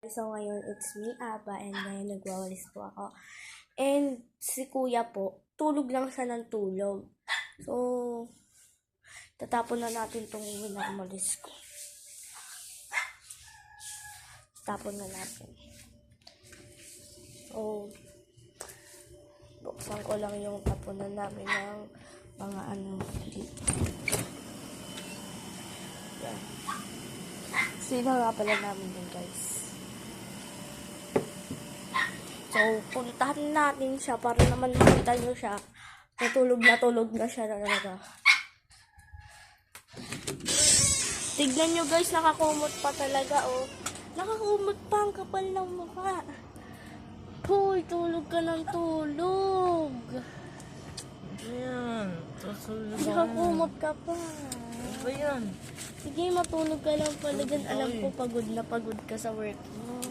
So, ngayon, it's me, Aba, and ngayon nagwawalis po ako. And si Kuya po, tulog lang siya ng tulog. So, tatapon na natin itong minamalis ko. Tapon na natin. So, buksan ko lang yung tapunan namin ng mga ano dito. Yan. Sino nga pala namin din, guys. So, puntahan natin siya para naman makita nyo siya. Natulog na siya talaga. Tignan nyo, guys, nakakumot pa talaga, oh. Nakakumot pa, ang kapal ng mukha. Hoy, tulog ka ng tulog. Ayan, tutulog ka. Nakakumot ka pa. Ano ba yan? Sige, matulog ka lang pala dyan. Alam ko, pagod na pagod ka sa work mo.